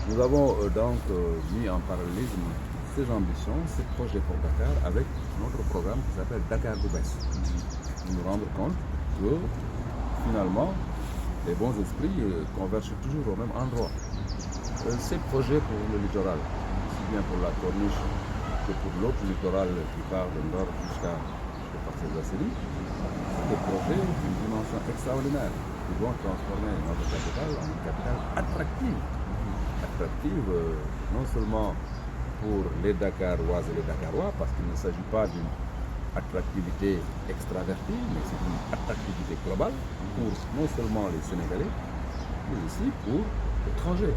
Nous avons mis en parallélisme ces ambitions, ces projets pour Dakar avec notre programme qui s'appelle Dakar bu bees. Nous nous rendre compte que finalement les bons esprits convergent toujours au même endroit. Ces projets pour le littoral, aussi bien pour la corniche que pour l'autre littoral qui part de nord jusqu'à Parcelles Assainies, c'est des projets d'une dimension extraordinaire qui vont transformer notre capitale en une capitale attractive. Attractive non seulement pour les Dakaroises et les Dakarois, parce qu'il ne s'agit pas d'une attractivité extravertie, mais c'est une attractivité globale pour non seulement les Sénégalais, mais aussi pour l'étranger.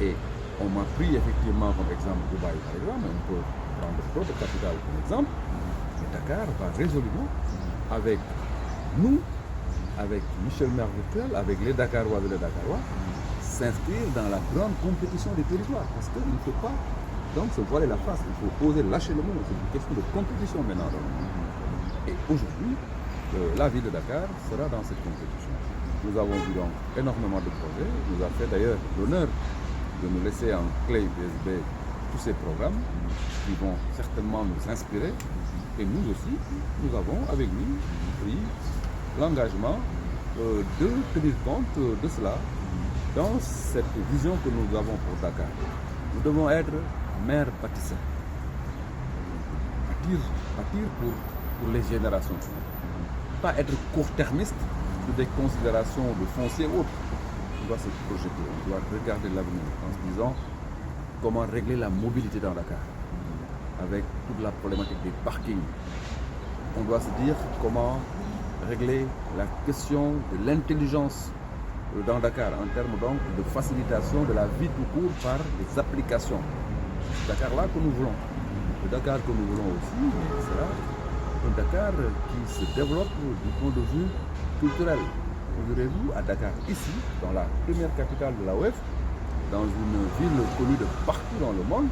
Et on m'a pris effectivement comme exemple Dubaï par exemple, on peut prendre d'autres capitales comme exemple, mais Dakar va résolument avec nous, avec Michel Maire virtuel, avec les Dakarois et les Dakarois, s'inscrire dans la grande compétition des territoires. Parce qu'il ne faut pas donc se voiler la face, il faut oser lâcher le mot. C'est une question de compétition maintenant. Et aujourd'hui, la ville de Dakar sera dans cette compétition. Nous avons vu donc énormément de projets. Il nous a fait d'ailleurs l'honneur de nous laisser en clé USB tous ces programmes qui vont certainement nous inspirer. Et nous aussi, nous avons avec lui pris l'engagement de tenir compte de cela dans cette vision que nous avons pour Dakar. Nous devons être maires bâtisseurs, bâtir pour les générations suivantes, pas être court-termiste sur des considérations de foncier ou autre. On doit se projeter, on doit regarder l'avenir en se disant comment régler la mobilité dans Dakar avec toute la problématique des parkings. On doit se dire comment régler la question de l'intelligence dans Dakar en termes donc de facilitation de la vie tout court par les applications. C'est Dakar là que nous voulons. Le Dakar que nous voulons aussi, sera un Dakar qui se développe du point de vue culturel. Figurez-vous, à Dakar, ici, dans la première capitale de la OEF, dans une ville connue de partout dans le monde,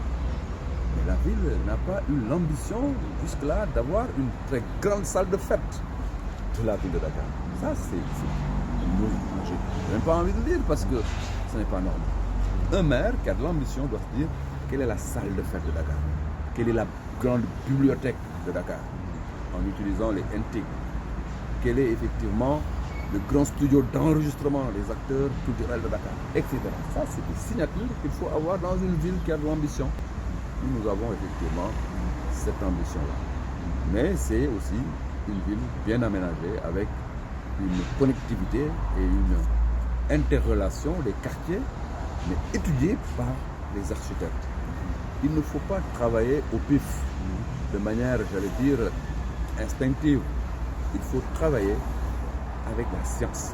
mais la ville n'a pas eu l'ambition jusque-là d'avoir une très grande salle de fête de la ville de Dakar. Ça, c'est je n'ai même pas envie de le dire parce que ce n'est pas normal. Un maire qui a de l'ambition doit se dire quelle est la salle de fête de Dakar, quelle est la grande bibliothèque de Dakar, en utilisant les NT, quel est effectivement le grand studio d'enregistrement des acteurs culturels de Dakar, etc. Ça, c'est des signatures qu'il faut avoir dans une ville qui a de l'ambition. Nous avons effectivement cette ambition-là. Mais c'est aussi une ville bien aménagée avec une connectivité et une interrelation des quartiers, mais étudiée par les architectes. Il ne faut pas travailler au pif, de manière, j'allais dire, instinctive. Il faut travailler avec la science.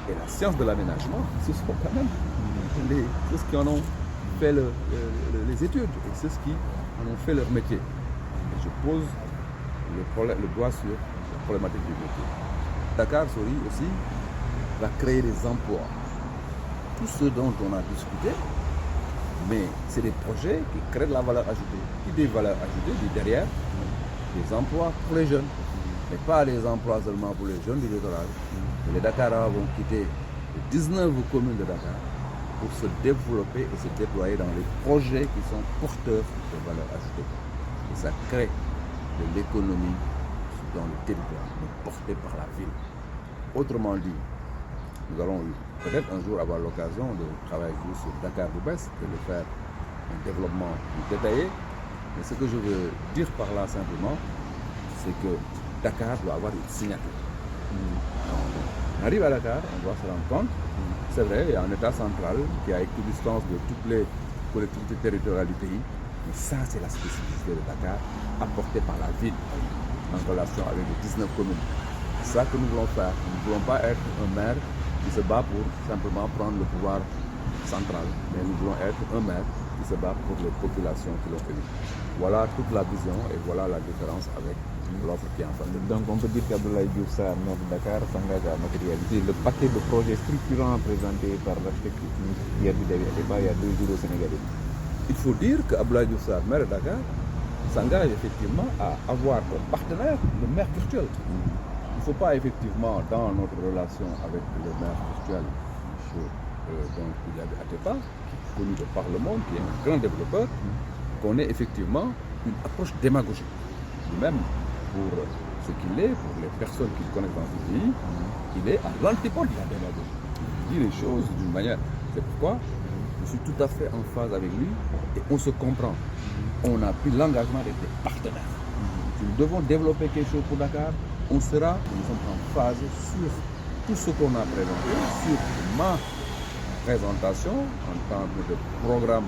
Et la science de l'aménagement, ce sont quand même ceux qui en ont fait les études et ceux qui en ont fait leur métier. Et je pose le doigt sur la problématique du métier. Dakar Sori aussi va créer des emplois. Tout ce dont on a discuté, mais c'est des projets qui créent de la valeur ajoutée. Qui dit valeur ajoutée dit derrière des emplois pour les jeunes. Mais pas des emplois seulement pour les jeunes du littoral. Les Dakarois vont quitter les 19 communes de Dakar pour se développer et se déployer dans les projets qui sont porteurs de valeur ajoutée. Et ça crée de l'économie dans le territoire, mais portée par la ville. Autrement dit, nous allons peut-être un jour avoir l'occasion de travailler sur Dakar bu bees et de faire un développement plus détaillé. Mais ce que je veux dire par là simplement, c'est que Dakar doit avoir une signature. On arrive à Dakar, on doit se rendre compte, c'est vrai, il y a un État central qui a équidistance de toutes les collectivités territoriales du pays, mais ça c'est la spécificité de Dakar apportée par la ville en relation avec les 19 communes. C'est ça que nous voulons faire. Nous ne voulons pas être un maire qui se bat pour simplement prendre le pouvoir central, mais nous voulons être un maire qui se bat pour les populations qui l'ont élu. Voilà toute la vision et voilà la différence avec l'offre qui est en face de nous. Donc on peut dire qu'Abdoulaye Diouf Sarr, maire de Dakar, s'engage à matérialiser le paquet de projets structurants présentés par l'architecte hier du débat il y a 2 jours au Sénégal. Il faut dire qu'Abdoulaye Diouf Sarr, maire de Dakar, s'engage effectivement à avoir comme partenaire le maire virtuel. Il ne faut pas effectivement, dans notre relation avec le maire virtuel, M. Koulibaly Atepa, connu de par le monde, qui est un grand développeur, qu'on ait effectivement une approche démagogique. Lui-même, pour ce qu'il est, pour les personnes qu'il connaît dans ce pays, il est à l'antipode de la démagogie. Il dit les choses d'une manière. C'est pourquoi je suis tout à fait en phase avec lui et on se comprend. On a pris l'engagement d'être des partenaires. Si nous devons développer quelque chose pour Dakar, nous sommes en phase sur tout ce qu'on a présenté, sur ma présentation en tant que programme,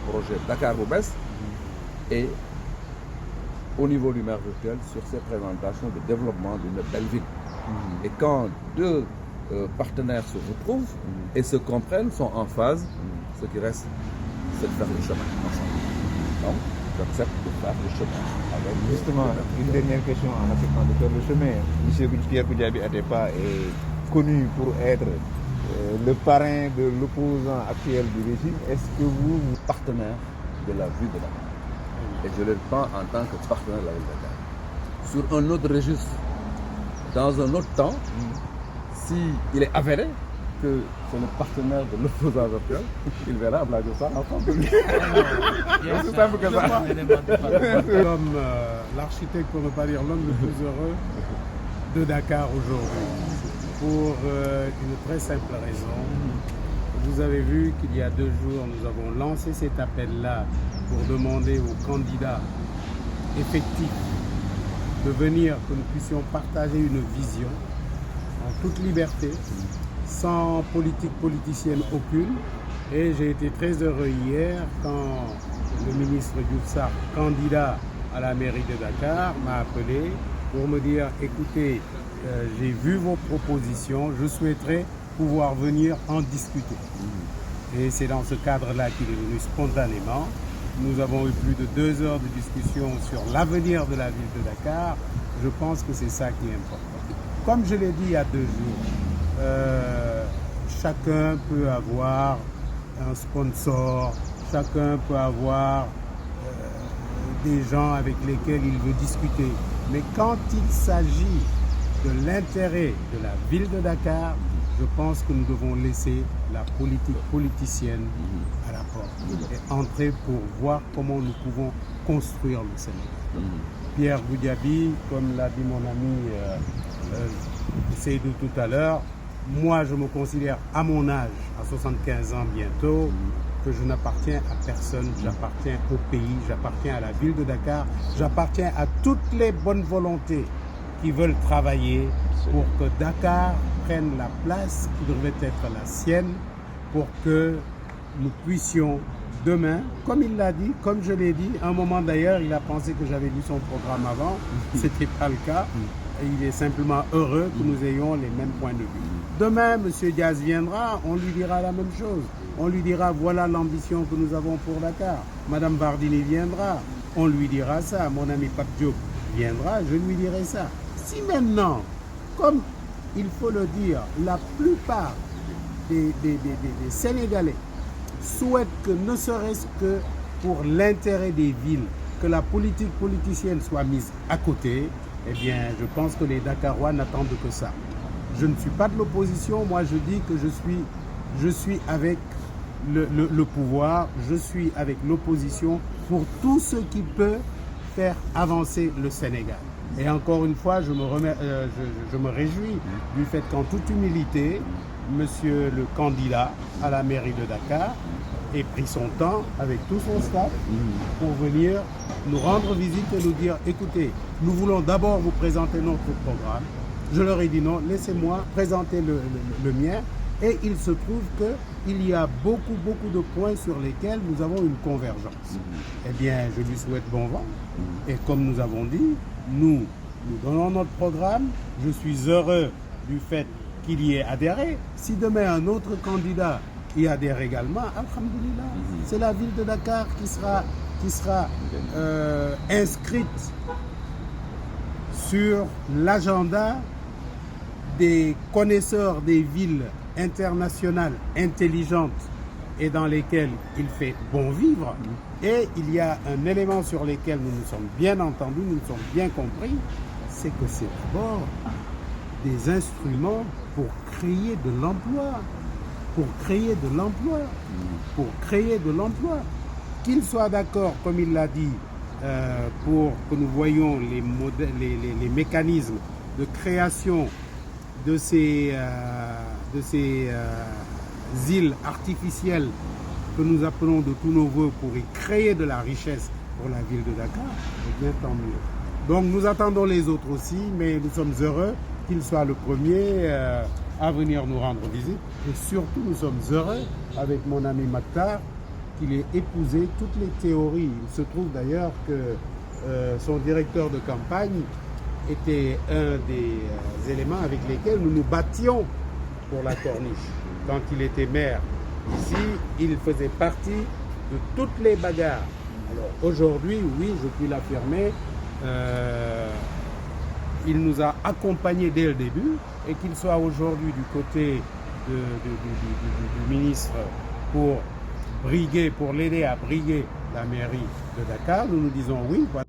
projet Dakar Boubès et au niveau du maire virtuel sur ces présentations de développement d'une belle ville. Et quand deux partenaires se retrouvent et se comprennent, sont en phase, ce qui reste, c'est de faire le chemin ensemble. Donc, j'accepte de faire le chemin. Alors, justement, une dernière question en acceptant de faire le chemin. M. Pierre Goudiaby Atepa est connu pour être le parrain de l'opposant actuel du régime. Est-ce que vous êtes partenaire de la ville de Dakar? Et je le prends en tant que partenaire de la ville de Dakar. Sur un autre registre, dans un autre temps, s'il est avéré que c'est le partenaire de l'opposant actuel, il verra Abdoulaye Diouf Sarr en face de lui. C'est aussi simple que ça. Comme l'architecte, pour ne pas dire l'homme le plus heureux de Dakar aujourd'hui, pour une très simple raison. Vous avez vu qu'il y a 2 jours, nous avons lancé cet appel-là pour demander aux candidats effectifs de venir, que nous puissions partager une vision en toute liberté, sans politique politicienne aucune. Et j'ai été très heureux hier quand le ministre Diouf Sarr, candidat à la mairie de Dakar, m'a appelé pour me dire « Écoutez, j'ai vu vos propositions, je souhaiterais pouvoir venir en discuter. » Et c'est dans ce cadre-là qu'il est venu spontanément. Nous avons eu plus de 2 heures de discussion sur l'avenir de la ville de Dakar. Je pense que c'est ça qui est important. Comme je l'ai dit il y a 2 jours, chacun peut avoir un sponsor, chacun peut avoir des gens avec lesquels il veut discuter. Mais quand il s'agit de l'intérêt de la ville de Dakar, je pense que nous devons laisser la politique politicienne à la porte et entrer pour voir comment nous pouvons construire le Sénégal. Pierre Goudiaby, comme l'a dit mon ami Seydou tout à l'heure, moi je me considère à mon âge, à 75 ans bientôt, que je n'appartiens à personne, j'appartiens au pays, j'appartiens à la ville de Dakar, j'appartiens à toutes les bonnes volontés qui veulent travailler pour que Dakar prenne la place qui devrait être la sienne, pour que nous puissions demain, comme il l'a dit, comme je l'ai dit, à un moment d'ailleurs, il a pensé que j'avais lu son programme avant, ce n'était pas le cas, et il est simplement heureux que nous ayons les mêmes points de vue. Demain, M. Diaz viendra, on lui dira la même chose. On lui dira, voilà l'ambition que nous avons pour Dakar. Madame Bardini viendra, on lui dira ça. Mon ami Pape Diop viendra, je lui dirai ça. Si maintenant, comme il faut le dire, la plupart des Sénégalais souhaitent que, ne serait-ce que pour l'intérêt des villes, que la politique politicienne soit mise à côté, eh bien, je pense que les Dakarois n'attendent que ça. Je ne suis pas de l'opposition, moi je dis que je suis avec le pouvoir, je suis avec l'opposition pour tout ce qui peut faire avancer le Sénégal. Et encore une fois, je me réjouis du fait qu'en toute humilité, monsieur le candidat à la mairie de Dakar ait pris son temps avec tout son staff pour venir nous rendre visite et nous dire, écoutez, nous voulons d'abord vous présenter notre programme. Je leur ai dit non, laissez-moi présenter le mien. Et il se trouve qu'il y a beaucoup de points sur lesquels nous avons une convergence. Eh bien, je lui souhaite bon vent. Et comme nous avons dit, nous donnons notre programme. Je suis heureux du fait qu'il y ait adhéré. Si demain un autre candidat y adhère également, alhamdoulilah, c'est la ville de Dakar qui sera inscrite sur l'agenda des connaisseurs des villes internationales intelligentes et dans lesquelles il fait bon vivre. Et il y a un élément sur lequel nous nous sommes bien entendus, nous nous sommes bien compris, c'est que c'est d'abord des instruments pour créer de l'emploi. pour créer de l'emploi. Pour créer de l'emploi. Qu'il soit d'accord, comme il l'a dit, pour que nous voyions les mécanismes de création de ces îles artificielles que nous appelons de tous nos voeux pour y créer de la richesse pour la ville de Dakar, eh bien tant mieux. Donc nous attendons les autres aussi, mais nous sommes heureux qu'il soit le premier à venir nous rendre visite. Et surtout, nous sommes heureux avec mon ami Maktar qu'il ait épousé toutes les théories. Il se trouve d'ailleurs que son directeur de campagne était un des éléments avec lesquels nous nous battions pour la Corniche. Quand il était maire ici, il faisait partie de toutes les bagarres. Alors aujourd'hui, oui, je puis l'affirmer, il nous a accompagnés dès le début, et qu'il soit aujourd'hui du côté du ministre pour l'aider à briguer la mairie de Dakar, nous nous disons oui. Voilà.